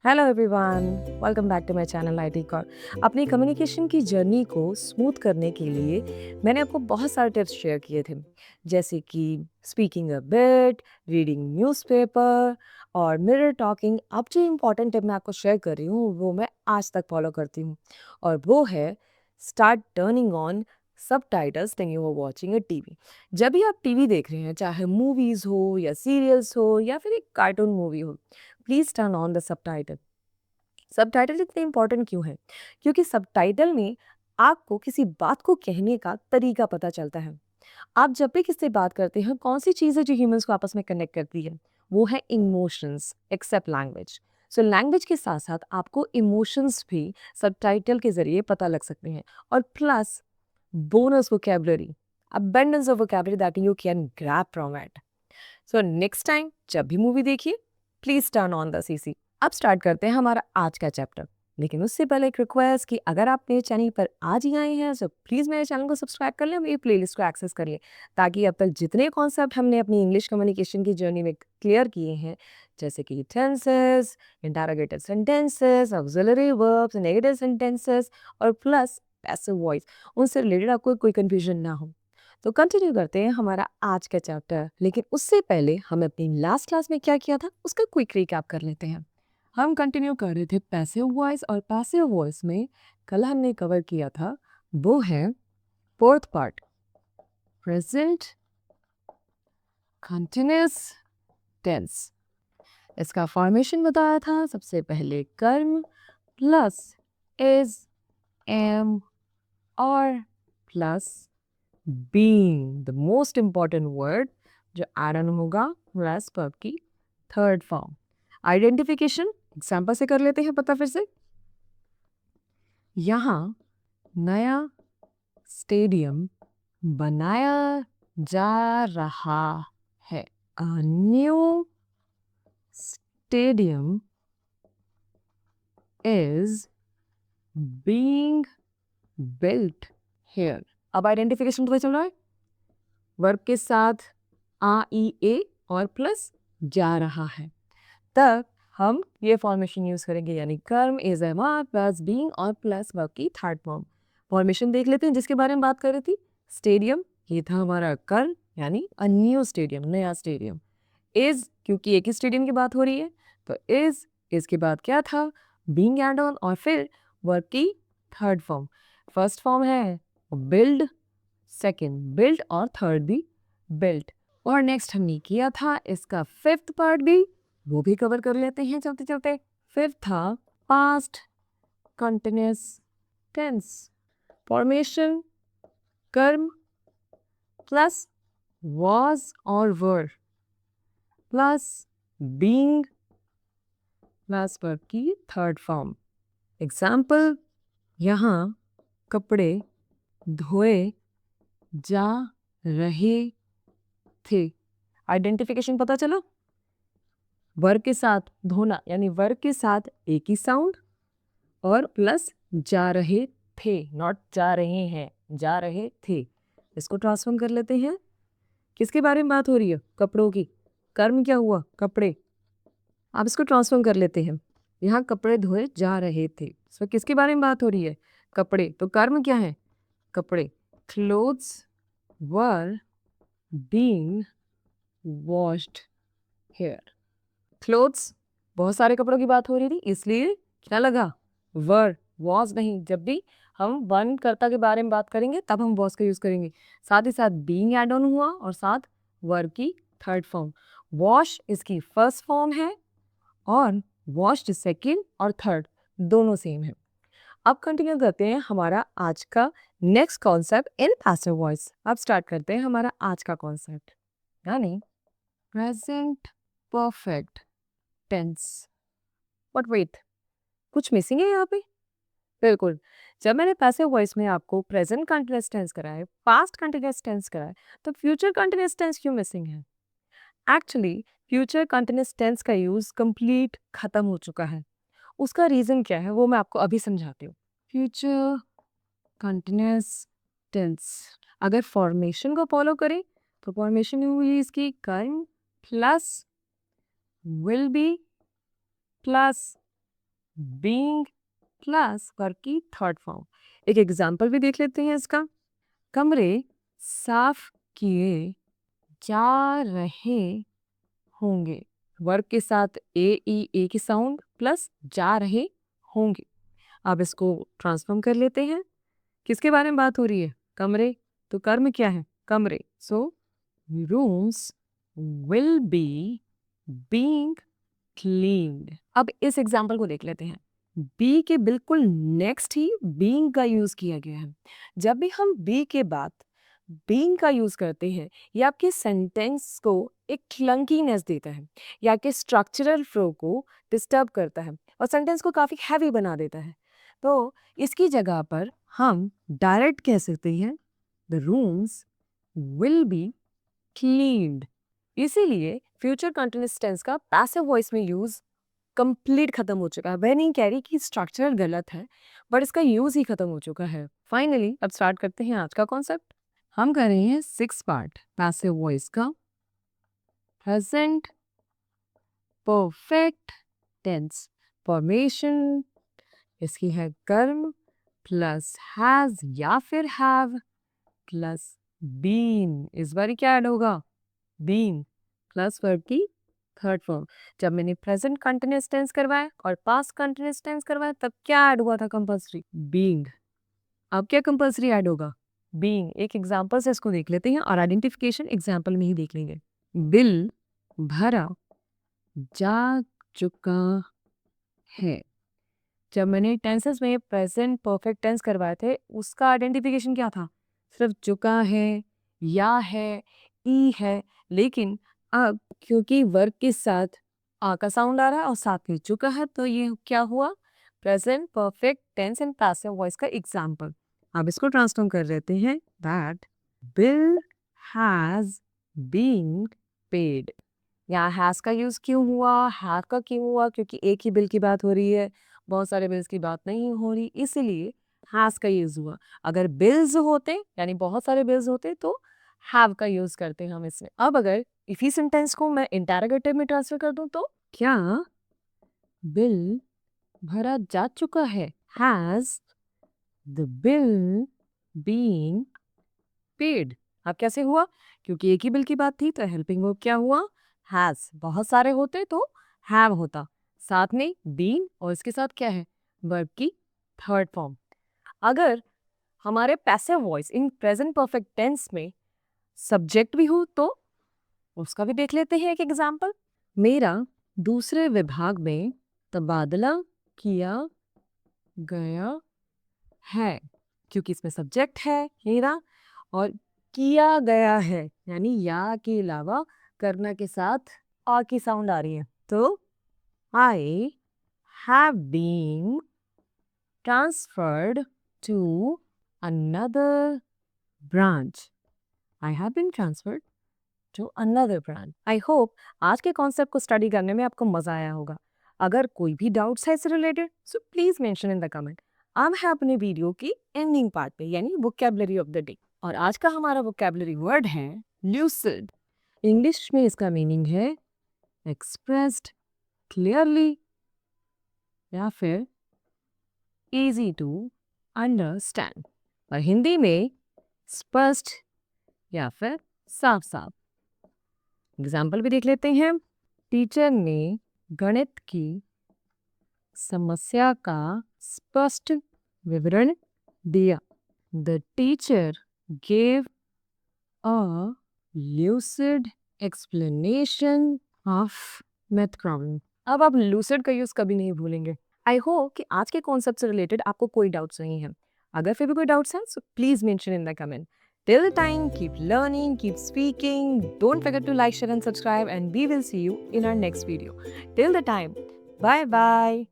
Hello everyone, welcome back to my channel IT core. अपनी communication की journey को smooth करने के लिए मैंने आपको बहुत सारे टिप्स शेयर किए थे, जैसे कि speaking a bit, reading newspaper और मिरर टॉकिंग। अब जो इम्पोर्टेंट टिप मैं आपको शेयर कर रही हूँ वो मैं आज तक फॉलो करती हूँ, और वो है start turning on subtitles when you are watching a TV. जब भी आप टीवी देख रहे हैं, चाहे मूवीज़ हो या सीरियल्स हो या फिर एक कार्टून मूवी हो, please turn on the subtitle. Subtitle इतने इंपॉर्टेंट क्यों है? क्योंकि सबटाइटल में आपको किसी बात को कहने का तरीका पता चलता है। आप जब भी किससे बात करते हैं, कौन सी चीज़ है जो ह्यूमंस को आपस में कनेक्ट करती है? वो है emotions except language. So language के साथ साथ आपको इमोशंस भी सबटाइटल के ज़रिए पता लग सकते हैं, और plus bonus vocabulary, abundance of vocabulary that you can grab from it. So next time जब भी मूवी देखिए, please turn on the CC. अब स्टार्ट करते हैं हमारा आज का चैप्टर, लेकिन उससे पहले एक रिक्वेस्ट कि अगर आप मेरे चैनल पर आज ही आए हैं तो प्लीज़ मेरे चैनल को सब्सक्राइब कर लें, मेरी प्लेलिस्ट को एक्सेस कर लें, ताकि अब तक जितने कॉन्सेप्ट हमने अपनी इंग्लिश कम्युनिकेशन की जर्नी में क्लियर किए हैं, जैसे कि tenses, interrogative sentences, auxiliary verbs, negative sentences और प्लस पैसिव वॉइस, उनसे रिलेटेड आपको कोई कंफ्यूजन ना हो। तो कंटिन्यू करते हैं हमारा आज का चैप्टर, लेकिन उससे पहले हम अपनी लास्ट क्लास में क्या किया था उसका क्विक रिकैप कर लेते हैं। हम कंटिन्यू कर रहे थे पैसिव वॉइस, और पैसिव वॉइस में कल हमने कवर किया था वो है fourth part, present continuous tense. इसका फॉर्मेशन बताया था, सबसे पहले कर्म प्लस इज, एम और plus being, the most important word जो एड ऑन होगा प्लस वर्ब की थर्ड फॉर्म। आइडेंटिफिकेशन एग्जाम्पल से कर लेते हैं पता फिर से। यहाँ नया स्टेडियम बनाया जा रहा है। A new stadium is being built here. अब आइडेंटिफिकेशन पता चल रहा है, वर्ब के साथ आ ई ए और प्लस जा रहा है, तब हम ये फॉर्मेशन यूज करेंगे, यानी कर्म is am are plus being और प्लस वर्ब की थर्ड फॉर्म। फॉर्मेशन देख लेते हैं जिसके बारे में बात कर रही थी। स्टेडियम, ये था हमारा कर्म, यानी अ न्यू स्टेडियम, नया स्टेडियम। इज, क्योंकि एक ही स्टेडियम की बात हो रही है, तो इज के बाद क्या था, बीइंग एड ऑन और फिर वर्ब की थर्ड फॉर्म। फर्स्ट फॉर्म है बिल्ड, सेकेंड बिल्ड और थर्ड भी बिल्ट। और नेक्स्ट हमने किया था इसका फिफ्थ पार्ट भी, वो भी कवर कर लेते हैं चलते चलते। फिफ्थ था पास्ट कंटिन्यूअस टेंस। फॉर्मेशन कर्म प्लस was और were plus being plus verb की थर्ड फॉर्म। एग्जाम्पल, यहाँ कपड़े धोए जा रहे थे। आइडेंटिफिकेशन पता चला, वर्ब के साथ धोना, यानी वर्ब के साथ एक ही साउंड और प्लस जा रहे थे, नॉट जा रहे हैं, जा रहे थे। इसको ट्रांसफॉर्म कर लेते हैं। किसके बारे में बात हो रही है? कपड़ों की। कर्म क्या हुआ? कपड़े। आप इसको ट्रांसफॉर्म कर लेते हैं, यहाँ कपड़े धोए जा रहे थे, इसमें किसके बारे में बात हो रही है? कपड़े। तो कर्म क्या है? कपड़े। Clothes were being washed here. Clothes, बहुत सारे कपड़ों की बात हो रही थी, इसलिए क्या लगा? वर, वॉज नहीं। जब भी हम वन कर्ता के बारे में बात करेंगे तब हम वॉज का यूज करेंगे। साथ ही साथ बीइंग एड ऑन हुआ और साथ वर्ब की थर्ड फॉर्म। वॉश इसकी फर्स्ट फॉर्म है और वॉश्ड सेकेंड और थर्ड दोनों सेम है। अब कंटिन्यू करते हैं हमारा आज का next concept in passive voice. अब स्टार्ट करते हैं हमारा आज का कॉन्सेप्ट, यानी present perfect tense. But wait, कुछ मिसिंग है यहाँ पे। बिल्कुल, जब मैंने पैसिव वॉइस में आपको प्रेजेंट कंटिन्यूअस टेंस कराया, पास्ट कंटिन्यूअस टेंस कराया, तो फ्यूचर कंटिन्यूअस टेंस क्यों मिसिंग है? एक्चुअली फ्यूचर कंटिन्यूअस टेंस का यूज कंप्लीट खत्म हो चुका है। उसका रीजन क्या है वो मैं आपको अभी समझाती हूँ। फ्यूचर कंटिन्यूअस टेंस अगर फॉर्मेशन को फॉलो करें तो फॉर्मेशन हुई इसकी कर्म plus will be plus being plus verb की थर्ड फॉर्म। एक एग्जाम्पल भी देख लेते हैं इसका। कमरे साफ किए जा रहे होंगे। वर्ब के साथ ए की साउंड प्लस जा रहे होंगे। अब इसको ट्रांसफॉर्म कर लेते हैं। किसके बारे में बात हो रही है? कमरे। तो कर्म क्या है? कमरे। So rooms will be being cleaned. अब इस एग्जाम्पल को देख लेते हैं। बी के बिल्कुल नेक्स्ट ही बीइंग का यूज किया गया है। जब भी हम बी के बाद बीइंग का यूज करते हैं, ये आपके सेंटेंस को एक क्लंकीनेस देता है या के स्ट्रक्चरल फ्लो को डिस्टर्ब करता है और सेंटेंस को काफी हैवी बना देता है। तो इसकी जगह पर हम डायरेक्ट कह सकते हैं the rooms will B cleaned. इसीलिए फ्यूचर कंटिन्यूअस टेंस का पैसिव वॉइस में यूज कंप्लीट खत्म हो चुका है। वह नहीं कह रही कि स्ट्रक्चर गलत है, बट इसका यूज ही खत्म हो चुका है। फाइनली अब स्टार्ट करते हैं आज का कॉन्सेप्ट। हम कर रहे हैं 6 पार्ट पैसिव वॉइस का। प्रेजेंट परफेक्ट टेंस फॉर्मेशन, इसकी है कर्म प्लस हैज या फिर हैव प्लस बीन। इस बार क्या ऐड होगा? बीन प्लस वर्ब की थर्ड फॉर्म। जब मैंने प्रेजेंट कंटिन्यूअस टेंस करवाया और पास्ट कंटिन्यूअस टेंस करवाया तब क्या ऐड हुआ था कंपल्सरी? बीइंग। अब क्या कंपल्सरी ऐड होगा? बीइंग। एक एग्जांपल से इसको देख लेते हैं और आइडेंटिफिकेशन एग्जांपल में ही देख लेंगे। बिल भरा जा चुका है। जब मैंने टेंसेस में प्रेजेंट परफेक्ट टेंस करवाए थे उसका आइडेंटिफिकेशन क्या था? सिर्फ चुका है, या है, ई है। लेकिन अब क्योंकि वर्ब के साथ आ का साउंड आ रहा है और साथ में चुका है तो ये क्या हुआ? Present perfect tense and passive voice का एग्जाम्पल। अब इसको ट्रांसफॉर्म कर लेते हैं। That bill has been paid. यहाँ हैज का यूज क्यों हुआ, हैव का क्यों हुआ? क्योंकि एक ही बिल की बात हो रही है, बहुत सारे बिल्स की बात नहीं हो रही, इसीलिए हैज का यूज हुआ। अगर बिल्स होते यानी बहुत सारे बिल्स होते तो हैव का यूज करते हम इसमें। अब अगर इसी सेंटेंस को मैं इंटरोगेटिव में ट्रांसफर कर दूं तो क्या बिल भरा जा चुका है? Has the bill been paid. अब कैसे हुआ? क्योंकि एक ही बिल की बात थी तो हेल्पिंग वर्ब क्या हुआ? हैज। बहुत सारे होते तो हैव होता, साथ में बीन और इसके साथ क्या है? वर्ब की थर्ड फॉर्म। अगर हमारे passive voice in present perfect tense में सब्जेक्ट भी हो तो उसका भी देख लेते हैं एक एग्जांपल। मेरा दूसरे विभाग में तबादला किया गया है। क्योंकि इसमें सब्जेक्ट है मेरा और किया गया है यानी या के अलावा करना के साथ आ की साउंड आ रही है। तो I have been transferred to another branch. I have been transferred to another branch. I hope आज के कॉन्सेप्ट को स्टडी करने में आपको मजा आया होगा। अगर कोई भी डाउट्स है इससे related so please mention in the comment. अब है अपने वीडियो की एंडिंग पार्ट पे यानी वोकैबुलरी ऑफ द डे। और आज का हमारा वोकैबुलरी वर्ड है ल्यूसिड। इंग्लिश में इसका मीनिंग है एक्सप्रेस्ड क्लियरली या फिर इजी टू अंडरस्टैंड और हिंदी में स्पष्ट या फिर साफ साफ। एग्जाम्पल भी देख लेते हैं। टीचर ने गणित की समस्या का स्पष्ट विवरण दिया। The teacher gave a lucid explanation of math problem। अब आप lucid का यूज कभी नहीं भूलेंगे। आई होप कि आज के कॉन्सेप्ट से रिलेटेड आपको कोई डाउट्स नहीं है। अगर फिर भी कोई डाउट्स हैं so please mention in the comment. Till the time, keep learning, keep speaking. Don't forget to like, share, and subscribe. And we will see you in our next video. Till the time, bye bye.